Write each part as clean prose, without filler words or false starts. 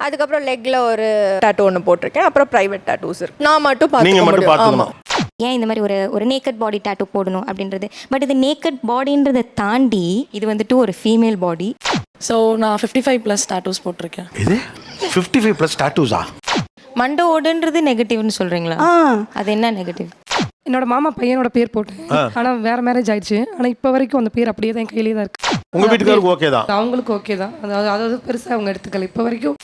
அதுக்கப்புறம் லெக்ல ஒரு டாட்டூ ஒன்று போட்டிருக்கேன். அப்புறம் பிரைவேட் டாட்டூஸ் இருக்கு. நான் மட்டும் பார்த்துக்க முடியும். ஏன் இந்த மாதிரி ஒரு நேக்கட் பாடி டாட்டூ போடணும் அப்படின்றது. பட் இது நேக்கட் பாடின்றதை தாண்டி இது வந்துட்டு ஒரு ஃபீமேல் பாடி. ஸோ நான் 55+ டாட்டூஸ் போட்டிருக்கேன். இது 55+ டாட்டூஸா? மண்டை ஓடுன்றது நெகட்டிவ்னு சொல்றீங்களா? அது என்ன நெகட்டிவ்? என்னோட மாமா பையனோட பேர் போட்டேன். ஆனால் வேற மேரேஜ் ஆயிடுச்சு. ஆனால் இப்போ வரைக்கும் அந்த பேர் அப்படியே தான் என் கையிலே தான் இருக்கு. உங்க வீட்டுக்காருக்கு ஓகே தான்? அவங்களுக்கு ஓகே தான். அதாவது பெருசாக அவங்க எடுத்துக்கல இப்போ வரைக்கும்.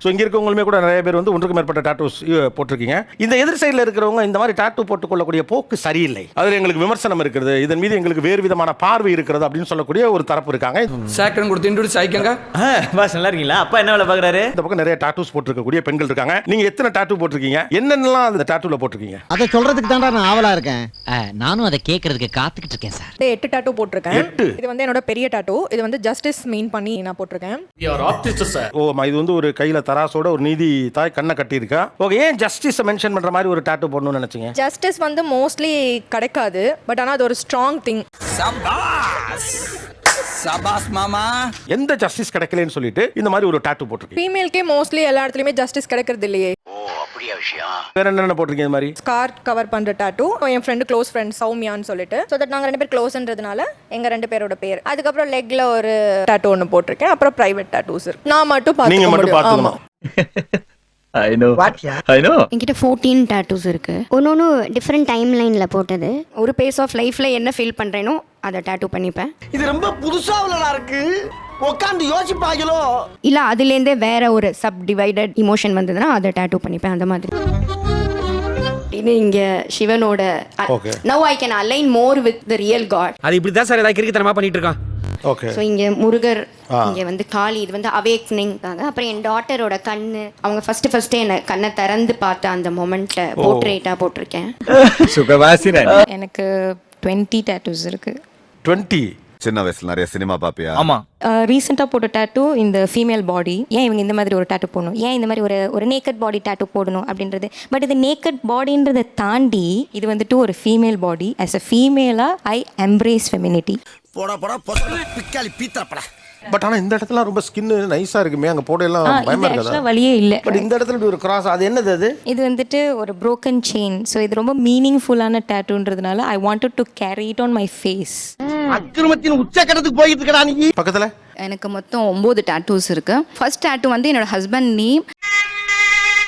ஸோ இங்கே இருக்கவங்களுமே கூட நிறைய பேர் வந்து ஒன்றுக்கு மேற்பட்ட டாட்டூஸ் போட்டிருக்கீங்க. இந்த எதிர் சைடில் இருக்கிறவங்க இந்த மாதிரி டாட்டூ போட்டுக்கொள்ளக்கூடிய போக்கு சரியில்லை, அதில் எங்களுக்கு விமர்சனம் இருக்கிறது, இதன் மீது எங்களுக்கு வேறு விதமான பார்வை இருக்கிறது அப்படின்னு சொல்லக்கூடிய ஒரு தரப்பு இருக்காங்க. சேக்கன் கொடுத்து இன்ட்ரோடியூஸ் ஆயிக்கங்க. பாஸ் நல்லா இருக்கீங்களா? அப்பா என்ன வேலை பார்க்குறாரு? இந்த பக்கம் நிறைய டாட்டூஸ் போட்டிருக்கக்கூடிய பெண்கள் இருக்காங்க. நீங்க எத்தனை டாட்டூ போட்டிருக்கீங்க? என்னென்னலாம் அந்த டாட்டூல போட்டிருக்கீங்க? அதை சொல்றதுக்கு தான்டா நான் ஆவலா இருக்கேன். நானும் அதை கேட்கறதுக்கு காத்துக்கிட்டு இருக்கேன் சார். 8 டாட்டூ போட்டிருக்கேன். இது வந்து என்னோட பெரிய டாட்டூ. இது வந்து ஜஸ்டிஸ் மீன் பண்ணி நான் போட்டிருக்கேன். இது வந்து ஒரு கையில தராசோட ஒரு நீதி தாய் கண்ணை கட்டி இருக்கா. ஓகே, ஏன் ஜஸ்டிஸ் மென்ஷன் பண்ற மாதிரி ஒரு டாட்டூ போடணும்னு நினைச்சீங்க? ஜஸ்டிஸ் வந்து மோஸ்ட்லி கிடைக்காது. பட் ஆனால் அது ஒரு ஸ்ட்ராங் திங். சபாஸ் மாமா. எந்த ஜஸ்டிஸ் கிடைக்கலன்னு சொல்லிட்டு இந்த மாதிரி ஒரு டாட்டூ போட்டிருக்கீங்க. ஃபீமேல்க்கே மோஸ்ட்லி எல்லா இடத்துலயுமே ஜஸ்டிஸ் கிடைக்கிறது இல்லையே. வேற என்னென்ன போட்டிருக்கீங்க? இந்த மாதிரி ஸ்கார் கவர் பண்ற டாட்டூ. என் ஃப்ரெண்டு க்ளோஸ் ஃப்ரெண்ட் சௌமியான்னு சொல்லிட்டு, ஸோ தட் நாங்கள் 2 பேர் க்ளோஸ்ன்றதுனால எங்க 2 பேரோட பேர். அதுக்கப்புறம் லெக்ல ஒரு டாட்டூ ஒன்று போட்டிருக்கேன். அப்புறம் பிரைவேட் டாட்டூஸ் இருக்கு. நான் மட்டும் பார்த்துக்க முடியும். என்கிட்ட 14 டாட்டூஸ் இருக்கு. ஒன்னொன்னு டிஃப்ரெண்ட் டைம் லைன்ல போட்டது. ஒரு பேஸ் ஆஃப் லைஃப்ல என்ன ஃபீல் பண்றேனோ அதை டாட்டூ பண்ணிப்பேன். இது ரொம்ப புதுசா இருக்கு. உட்காந்து யோசிப்பாங்களோ இல்ல அதுலேருந்தே வேற ஒரு சப் டிவைடட் இமோஷன் வந்ததுன்னா அதை டாட்டூ பண்ணிப்பேன். அந்த மாதிரி இது இங்க சிவனோட now I can align more with the real god. அது இப்படி தான் சார் ஏதாவது கிறுக்குத்தனமா பண்ணிட்டு இருக்கான். ஓகே. ஸோ இங்கே முருகர், இங்கே வந்து காளி, இது வந்து அவேக்னிங்காக. அப்புறம் என் டாட்டரோட கண்ணு, அவங்க ஃபர்ஸ்ட் என்ன கண்ணை திறந்து பார்த்த அந்த மொமெண்ட்டை போர்ட்ரேட்டாக போட்டிருக்கேன். எனக்கு 20 டாட்டூஸ் இருக்கு. 20? சின்ன வயசுல நிறைய சினிமா பாப்பியா? ஆமா. ரீசெண்டாக போட்ட டாட்டூ இந்த ஃபீமேல் பாடி. ஏன் இவங்க இந்த மாதிரி ஒரு டாட்டூ போடணும், ஏன் இந்த மாதிரி ஒரு நேக்கட் பாடி டாட்டூ போடணும் அப்படின்றது. பட் இது நேக்கட் பாடின்றதை தாண்டி இது வந்துட்டு ஒரு ஃபீமேல் பாடி. ஆஸ் அ ஃபீமேலாக ஐ எம்ப்ரேஸ் ஃபெமினிட்டி. பட் ஆனா இந்த இடத்துல ரொம்ப ஸ்கின் நைஸா இருக்குமே, அங்க போடலாம் பயமா இருக்காதா? வலியே இல்ல. பட் இந்த இடத்துல இப்படி ஒரு கிராஸ், அது என்னது அது? இது வந்துட்டு ஒரு broken chain. ஸோ இது ரொம்ப மீனிங்ஃபுல்லான டாட்டூன்றதுனால I wanted to carry it on my face. அக்கிரமத்தின் உச்சக்கட்டத்துக்கு போயிட்டு இருக்கடா நீ. பக்கத்துல எனக்கு மொத்தம் 9 டாட்டூஸ் இருக்கு. ஃபர்ஸ்ட் டாட்டூ வந்து என்னோட husband name.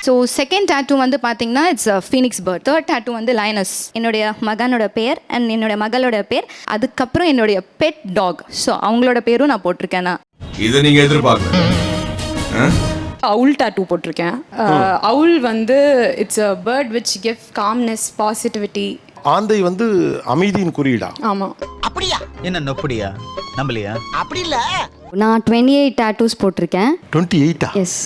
So second tattoo வந்து பார்த்தீங்கன்னா it's phoenix bird. Third tattoo வந்து லயனஸ், என்னுடைய மகனோட பேர் அண்ட் என்னோட மகளோட பேர். அதுக்கப்புறம் என்னுடைய பெட் டாக், ஸோ அவங்களோட பேரும் நான் போட்டிருக்கேன். நான் இதை நீங்க எதிர்பார்க்க அவுல் டாட்டூ போட்டிருக்கேன். அவுல் வந்து it's a bird which give calmness, positivity. ஆந்தை வந்து அமைதியின் குறியீடா? ஆமாம். அப்படியா? என்ன நொப்படியா? நம்பலையா? அப்படி இல்ல. நான் 28 டாட்டூஸ் போட்டிருக்கேன். 28? எஸ்.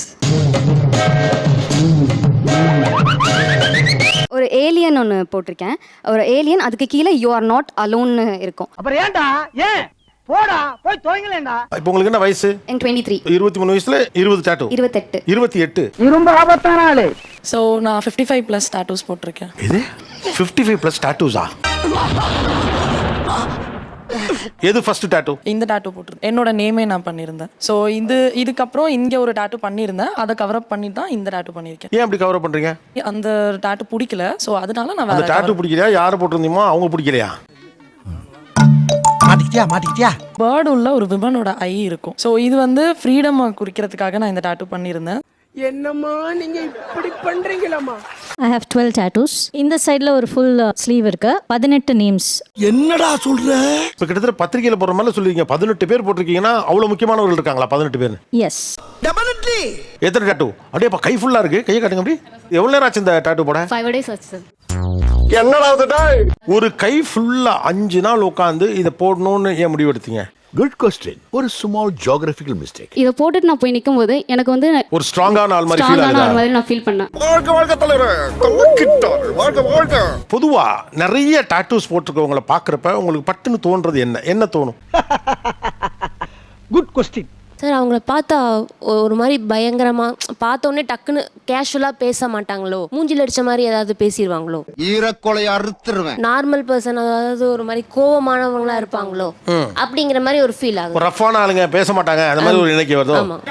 ஒரு ஏலியன் ஒன்று போட்டிருக்கேன். ஒரு ஏலியன், அதுக்கு கீழே யூ ஆர் நாட் அலோன்னு இருக்கும். அப்புறம் ஏன்டா ஏன் போடா போய் தோங்கலேண்டா. இப்போ உங்களுக்கு என்ன வயசு? 23. 23 வயசுல 20 டாட்டூ? 28. 28? நீ ரொம்ப ஆபத்தான ஆளு. ஸோ நான் 55+ டாட்டூஸ் போட்டிருக்கேன். இது 55+ டாட்டூஸா? எது ஃபர்ஸ்ட் டாட்டூ? இந்த டாட்டூ போட்டிருந்தேன். என்னோட நேமே நான் பண்ணியிருந்தேன். ஸோ இதுக்கப்புறம் இங்கே ஒரு டாட்டூ பண்ணியிருந்தேன். அதை கவர் பண்ணி தான் இந்த டாட்டூ பண்ணியிருக்கேன். ஏன் அப்படி கவர் பண்றீங்க? அந்த டாட்டூ பிடிக்கல, ஸோ அதனால நான் அந்த வேற டாட்டூ பிடிக்கலையா? யாரை போட்டிருந்தீமோ அவங்க பிடிக்கலையா? மாட்டிக்கிட்டியா? பேர்டு உள்ள ஒரு விமனோட ஐ இருக்கும். ஸோ இது வந்து ஃப்ரீடம் குறிக்கிறதுக்காக நான் இந்த டாட்டூ பண்ணியிருந்தேன். என்னம்மா நீங்க இப்படி பண்றீங்களாமா? I have 12 tattoos. இந்த சைடுல ஒரு ஃபுல் ஸ்லீவ் இருக்கு. 18 நேம்ஸ். என்னடா சொல்ற? இப்ப கிட்டத்தட்ட பத்திரிகையில போற மாதிரி சொல்றீங்க. 18 பேர் போட்டிருக்கீங்கன்னா அவ்வளவு முக்கியமானவர்கள் இருக்காங்களா? 18 பேர்? எஸ். டெஃபினெட்லி. எத்தனை டாட்டூ? அப்படியே கை ஃபுல்லா இருக்கு. கையை காட்டுங்க அப்படி. எவ்வளவு நேரம் ஆச்சு இந்த டாட்டூ போட? 5 days ஆச்சு சார். என்னடா இது? ஒரு கை ஃபுல்லா 5 நாள் உட்கார்ந்து இதை போடணும்னு ஏன் முடிவு எடுத்தீங்க? Good question. ஒரு ஸ்மால் ஜியோகிராபிக்கல் மிஸ்டேக். இத போட்டுட்டு நான் போய் நிக்கும்போது எனக்கு வந்து ஒரு ஸ்ட்ராங்கான ஆள் மாதிரி ஃபீல் ஆகுது. ஆள் மாதிரி நான் ஃபீல் பண்ணேன். வாழ்க தலைவரே, தவக்கிட்டார். வாழ்க. பொதுவா நிறைய டாட்டூஸ் போட்டுருக்கவங்கள பாக்குறப்ப உங்களுக்கு பட்டுன்னு தோன்றது என்ன தோணும்? Good question. சார் அவங்கள பார்த்தா ஒரு மாதிரி பயங்கரமாக பார்த்தோன்னே டக்குன்னு கேஷுவலாக பேச மாட்டாங்களோ, மூஞ்சில் அடித்த மாதிரி ஏதாவது பேசிடுவாங்களோ, ஈரக்கொலையை அறுத்துருவேன். நார்மல் பர்சன் அதாவது ஒரு மாதிரி கோவமானவங்களா இருப்பாங்களோ அப்படிங்கிற மாதிரி ஒரு ஃபீல் ஆகும். ரஃப்பான ஆளுங்க பேச மாட்டாங்க அந்த மாதிரி ஒரு நினைக்க வருதோ? ஆமாம்.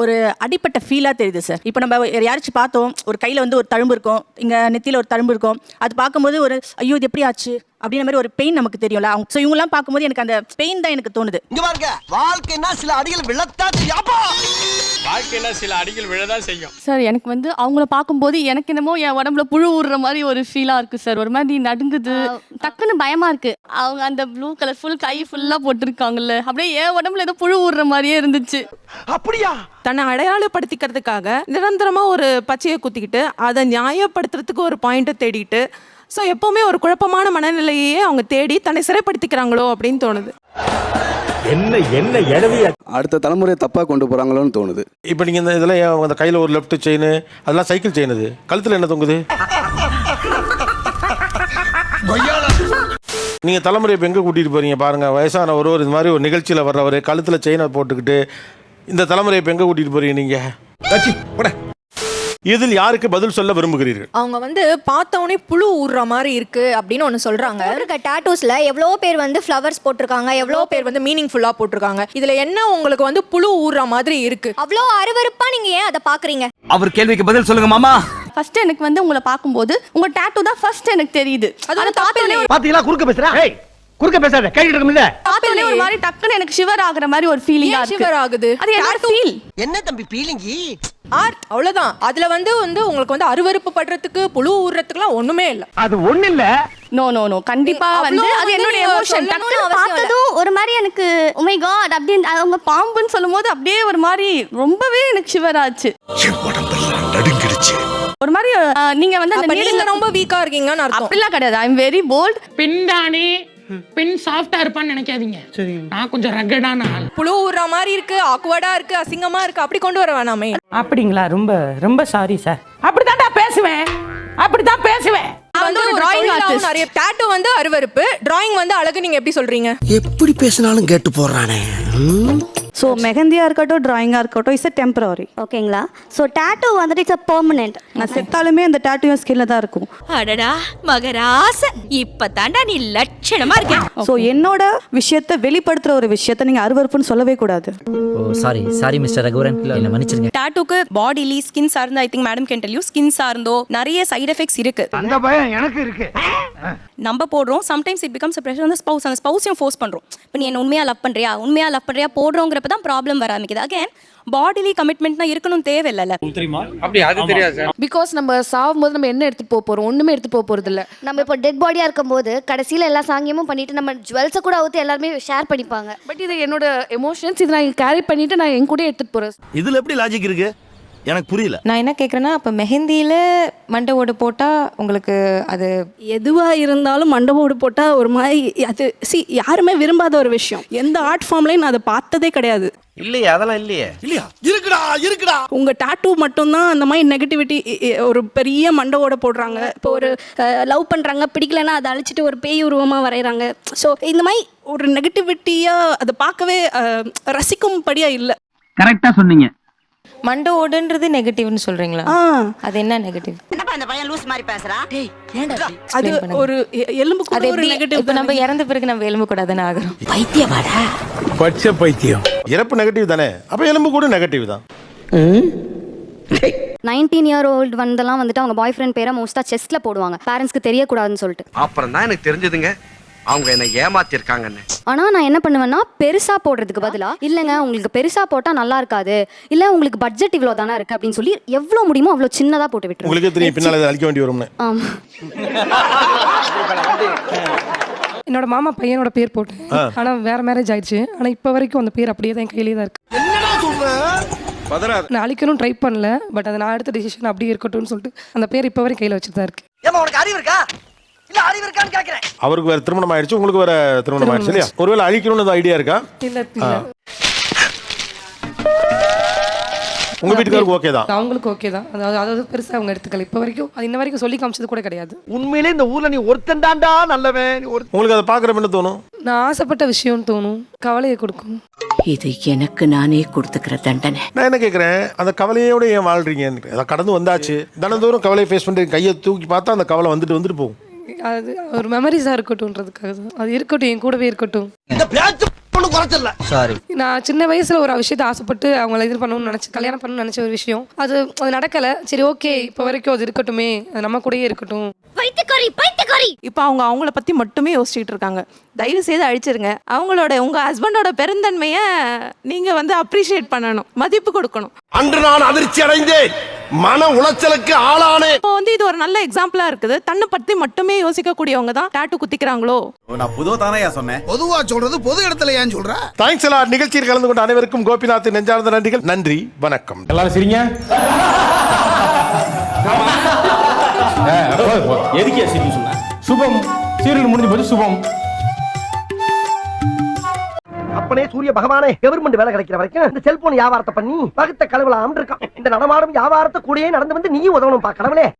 ஒரு அடிப்பட்ட ஃபீலாக தெரியுது சார். இப்போ நம்ம யாராச்சும் பார்த்தோம், ஒரு கையில் வந்து ஒரு தழும்பு இருக்கும், இங்கே நெத்தியில் ஒரு தழும்பு இருக்கும், அது பார்க்கும்போது ஒரு ஐயோ இது எப்படி ஆச்சு அப்படின்ற மாதிரி ஒரு பெயின் நமக்கு தெரியும்ல. ஸோ இவங்கெல்லாம் பார்க்கும்போது எனக்கு அந்த பெயின் தான் எனக்கு தோணுது. இங்க பாருங்க, வாழ்க்கைன்னா சில அடிகள் விழத்தான் செய்யாப்பா. வாழ்க்கைன்னா சில அடிகள் விழதான் செய்யும். சார் எனக்கு வந்து அவங்கள பார்க்கும்போது எனக்கு என்னமோ என் உடம்புல புழு ஊறுற மாதிரி ஒரு ஃபீலாக இருக்குது சார். ஒரு மாதிரி நடுங்குது, டக்குன்னு பயமாக இருக்குது. அவங்க அந்த ப்ளூ கலர் ஃபுல் கை ஃபுல்லாக போட்டிருக்காங்கல்ல, அப்படியே என் உடம்புல ஏதோ புழு ஊறுற மாதிரியே இருந்துச்சு. அப்படியா? தன்னை அடையாளப்படுத்திக்கிறதுக்காக நிரந்தரமாக ஒரு பச்சையை குத்திக்கிட்டு அதை நியாயப்படுத்துறதுக்கு ஒரு பாயிண்ட்டை தேடிட்டு, ஸோ எப்போவுமே ஒரு குழப்பமான மனநிலையே அவங்க தேடி தன்னை சிறைப்படுத்திக்கிறாங்களோ அப்படின்னு தோணுது. என்ன எடவியா அடுத்த தலைமுறையை தப்பாக கொண்டு போகிறாங்களோன்னு தோணுது. இப்போ நீங்கள் இந்த இதில் அந்த கையில் ஒரு லெஃப்ட் செயின், அதெல்லாம் சைக்கிள் செயின், அது கழுத்தில் என்ன தொங்குது? நீங்கள் தலைமுறை இப்போ எங்கே கூட்டிகிட்டு போகிறீங்க பாருங்கள். வயசான ஒரு இது மாதிரி ஒரு நிகழ்ச்சியில் வர்றவர் கழுத்தில் செயினை போட்டுக்கிட்டு இந்த தலைமுறை இப்போ எங்கே கூட்டிகிட்டு போகிறீங்க நீங்கள்? இதில் யாருக்கு பதில் சொல்ல விரும்புகிறீர்கள்? அவங்க வந்து பார்த்தவொடனே புழு ஊறுற மாதிரி இருக்கு அப்படின்னு ஒன்று சொல்றாங்க. டாட்டூஸ்ல எவ்வளோ பேர் வந்து ஃப்ளவர்ஸ் போட்டிருக்காங்க, எவ்வளோ பேர் வந்து மீனிங்ஃபுல்லா போட்டிருக்காங்க. இதுல என்ன உங்களுக்கு வந்து புழு ஊறுற மாதிரி இருக்கு? அவ்வளோ அருவருப்பா நீங்க ஏன் அதை பாக்குறீங்க? அவர் கேள்விக்கு பதில் சொல்லுங்க மாமா. ஃபர்ஸ்ட் எனக்கு வந்து உங்களை பார்க்கும்போது உங்க டாட்டூ தான் ஃபர்ஸ்ட் எனக்கு தெரியுது. அது பார்த்தோனே பாத்தீங்களா குறுக்க பேசுறா? குறுக்க பேசாத, கேட்டுட்டு இருக்கோம்ல. பார்த்தோனே ஒரு மாதிரி டக்குன்னு எனக்கு ஷிவர் ஆகுற மாதிரி ஒரு ஃபீலிங்கா இருக்கு. ஷிவர் ஆகுது. அது என்ன ஃபீல்? என்ன தம்பி ஃபீலிங்கி? ஆர்ட் அவ்வளவுதான். அதுல வந்து உங்களுக்கு வந்து அருவருப்பு படுறதுக்கு புழு ஊறுறதுக்குலாம் ஒண்ணுமே இல்ல. அது ஒண்ணு இல்ல. நோ நோ நோ, கண்டிப்பா வந்து அது என்னோட எமோஷன். டக்குன்னு பார்த்ததும் ஒரு மாதிரி எனக்கு oh my god அப்படியே அவங்க பாம்புன்னு சொல்லும்போது அப்படியே ஒரு மாதிரி ரொம்பவே எனக்கு ஷிவர் ஆச்சு. நடுங்கிடுச்சு. ஒரு மாதிரி நீங்க வந்து அந்த நீங்க ரொம்ப வீக்கா இருக்கீங்கன்னு அர்த்தம். அப்படிலாம் கிடையாது. ஐ அம் வெரி போல்ட். பின்தானே பின் சாஃப்டா இருப்பான்னு நினைக்காதீங்க. நான் கொஞ்சம் ரகடான ஆள். புழு ஊறுற மாதிரி இருக்கு, ஆக்வர்டா இருக்கு, அசிங்கமா இருக்கு, அப்படி கொண்டு வர வேணாமே. அப்படிங்களா? ரொம்ப ரொம்ப சாரி சார். அப்படிதான்டா பேசுவேன், அப்படிதான் பேசுவேன். வந்து டிராயிங் ஆர்டிஸ்ட். நிறைய டாட்டூ வந்து அருவருப்பு, டிராயிங் வந்து அழகு. நீங்க எப்படி சொல்றீங்க? எப்படி பேசினாலும் கேட்டு போறானே. ஸோ மெஹந்தியாக இருக்கட்டும், டிராயிங்காக இருக்கட்டும், இட்ஸ் டெம்பரரி. ஓகேங்களா? ஸோ டாட்டூ வந்துட்டு இட்ஸ் பெர்மனன்ட். நான் செத்தாலுமே அந்த டாட்டூ என் ஸ்கின்ல தான் இருக்கும். அடடா மகராச, இப்பதான்டா நீ லட்சணமா இருக்க. ஸோ என்னோட விஷயத்தை வெளிப்படுத்துற ஒரு விஷயத்தை நீங்க அருவருப்புன்னு சொல்லவே கூடாது. ஓ சாரி மிஸ்டர் ரகுவரன், என்ன மன்னிச்சிருங்க. டாட்டூக்கு பாடிலி ஸ்கின் சார்ந்து I think madam can tell you, skin சார்ந்தோ நிறைய சைடு எஃபெக்ட்ஸ் இருக்கு. அந்த பயம் எனக்கு இருக்கு. நம்ம போடுறோம், சம்டைம்ஸ் இட் பிகம்ஸ் ப்ரெஷர் அந்த ஸ்பௌஸ், அந்த ஸ்பௌஸையும் ஃபோர்ஸ் பண்ணுறோம். இப்போ நீ என்ன உண்மையாக லவ் பண்ணுறியா போடுறோங்கிறப்ப தான் ப்ராப்ளம் வர ஆரம்பிக்குது. அகேன் பாடிலி கமிட்மெண்ட்னா இருக்கணும் தேவையில்லைல்ல. அப்படி அது தெரியாது சார். பிகாஸ் நம்ம சாகும்போது நம்ம என்ன எடுத்துட்டு போறோம்? ஒண்ணுமே எடுத்து போறது இல்ல. நம்ம இப்போ டெட் பாடியா இருக்கும்போது கடைசியில எல்லா சாங்கியமும் பண்ணிட்டு நம்ம ஜுவல்ஸை கூட ஊற்றி எல்லாருமே ஷேர் பண்ணிப்பாங்க. பட் இது என்னோட எமோஷன்ஸ், இது நான் கேரி பண்ணிட்டு நான் என் கூட எடுத்துட்டு போறேன். இதுல எப்படி லாஜிக் இருக்கு? எனக்கு புரியல. நான் என்ன கேட்குறேன்னா, அப்போ மெஹந்தியில் மண்டை ஓடு போட்டால் உங்களுக்கு அது எதுவாக இருந்தாலும் மண்டபோடு போட்டால் ஒரு மாதிரி அது யாருமே விரும்பாத ஒரு விஷயம். எந்த ஆர்ட் ஃபார்ம்லையும் நான் அதை பார்த்ததே கிடையாது. இல்லையே, அதெல்லாம் இல்லையே. இல்லையா? இருக்குடா. உங்க டாட்டூ மட்டும்தான் அந்த மாதிரி நெகட்டிவிட்டி. ஒரு பெரிய மண்டவோட போடுறாங்க. இப்போ ஒரு லவ் பண்றாங்க, பிடிக்கலன்னா அதை அழிச்சிட்டு ஒரு பேய் உருவமா வரைகிறாங்க. ஸோ இந்த மாதிரி ஒரு நெகட்டிவிட்டியா அதை பார்க்கவே ரசிக்கும்படியா இல்லை. கரெக்டா சொன்னீங்க. மண்டை ஓடுன்றது நெகட்டிவ்னு சொல்கிறீங்களா? அது என்ன நெகட்டிவ்? அந்த பையன் லூஸ் மாதிரி பேசுறா. அது ஒரு எலும்பு கூட ஒரு நெகட்டிவ். இப்போ நம்ம இறந்த பிறகு நம்ம எலும்பு கூட தானே ஆகிறோம். பைத்தியமாடா. பச்சை பைத்தியம். இறப்பு நெகட்டிவ் தானே, அப்போ எலும்பு கூட நெகட்டிவ் தான். 19 year old வந்தெல்லாம் வந்துட்டு அவங்க பாய் ஃப்ரெண்ட் பேரை மோஸ்ட்டாக செஸ்ட்டில் போடுவாங்க, பேரண்ட்ஸ்க்கு தெரியக்கூடாதுன்னு சொல்லிட்டு. அப்புறம் தான் எனக்கு தெரிஞ்சதுங்க அவங்க என்ன ஏமாத்திருக்காங்கன்னு. ஆனால் நான் என்ன பண்ணுவேன்னா, பெருசாக போடுறதுக்கு பதிலாக இல்லைங்க உங்களுக்கு பெருசாக போட்டால் நல்லா இருக்காது, இல்லை உங்களுக்கு பட்ஜெட் இவ்வளோ தானே இருக்குது அப்படின்னு சொல்லி எவ்வளோ முடியுமோ அவ்வளோ சின்னதாக போட்டு விட்டுருவோம். உங்களுக்கே தெரியும் பின்னால் அழிக்க வேண்டி வரும்னு. ஆமாம். என்னோட மாமா பையனோட பேர் போட்டு, ஆனால் வேற மேரேஜ் ஆயிடுச்சு. ஆனால் இப்போ வரைக்கும் அந்த பேர் அப்படியே தான் என் கையிலே தான் இருக்கு. நான் அழிக்கணும் ட்ரை பண்ணல, பட் அதை நான் எடுத்த டிசிஷன் அப்படியே இருக்கட்டும்னு சொல்லிட்டு அந்த பேர் இப்போ வரைக்கும் கையில் வச்சுட்டு தான் இருக்கு. உனக்கு அறிவு இருக்கா? இல்ல அறிவு இருக்கான்னு கேக்குறேன். அவருக்கு வேற திருமணம் ஆயிடுச்சு, உங்களுக்கு வேற திருமணம் ஆயிடுச்சு இல்லையா? ஒருவேளை அழிக்கணும்னு ஐடியா இருக்கா? இல்ல. உங்க வீட்டுக்காருக்கு ஓகே தான்? அவங்களுக்கு ஓகே தான். அதாவது பெருசாக அவங்க எடுத்துக்கல இப்போ வரைக்கும். அது இன்ன வரைக்கும் சொல்லி காமிச்சது கூட கிடையாது. உண்மையிலே இந்த ஊர்ல நீ ஒருத்தன்டாண்டா நல்லவன். உங்களுக்கு அதை பார்க்குறப்ப என்ன தோணும்? நான் ஆசைப்பட்ட விஷயம்னு தோணும், கவலையை கொடுக்கும். இது எனக்கு நானே கொடுத்துக்கிற தண்டனை. நான் என்ன கேட்குறேன், அந்த கவலையோட ஏன் வாழ்றீங்க? அதை கடந்து வந்தாச்சு, தினந்தோறும் கவலையை ஃபேஸ் பண்ணிட்டு கையை தூக்கி பார்த்தா அந்த கவலை வந்துட்டு போகும். அது ஒரு மெமரிஸாக இருக்கட்டும்ன்றதுக்காக தான். அது இருக்கட்டும், என் கூடவே இருக்கட்டும். இந்த பேச்சு ஒன்றும் குறைச்சல. சாரி. நான் சின்ன வயசுல ஒரு விஷயத்தை ஆசைப்பட்டு அவங்கள இது பண்ணணும்னு நினைச்சு கல்யாணம் பண்ணணும்னு நினைச்ச ஒரு விஷயம் அது நடக்கல. சரி ஓகே இப்போ வரைக்கும் அது இருக்கட்டுமே, அது நம்ம கூடயே இருக்கட்டும். இப்போ அவங்கள பத்தி மட்டுமே யோசிச்சுட்டு இருக்காங்க. தயவு செய்து அழிச்சிருங்க. உங்க ஹஸ்பண்டோட பெருந்தன்மையை நீங்க வந்து அப்ரிஷியேட் பண்ணணும், மதிப்பு கொடுக்கணும். அன்று நான் அதிர்ச்சி அடைந்தேன், மன உளைச்சலுக்கு ஆளானேன். இப்போ வந்து இது ஒரு நல்ல எக்ஸாம்பிளா இருக்குது. தன்னை பத்தி மட்டுமே யோசிக்க கூடியவங்க தான் டாட்டூ குத்திக்கிறாங்களோ. நான் பொதுவா தானே சொன்னேன். பொதுவா சொல்றது பொது இடத்துல ஏன் சொல்ற? தேங்க்ஸ் எல்லாம். நிகழ்ச்சியில் கலந்து கொண்ட அனைவருக்கும் கோபிநாத் நெஞ்சார்ந்த நன்றிகள். நன்றி, வணக்கம். எல்லாரும் சரிங்க. எதுக்கே சரி சொன்ன? சுபம் சீரியல் முடிஞ்சு போச்சு. சுபம் அப்பனே சூரிய பகவானே, கவர்மெண்ட் வேலை கிடைக்கிற வரைக்கும் இந்த செல்போன் வியாபாரத்தை பண்ணி பகுத்த கழுவலாம் இருக்கான். இந்த நடமாடும் வியாபாரத்தை கூடயே நடந்து வந்து நீ உதவணும் கடவுளே.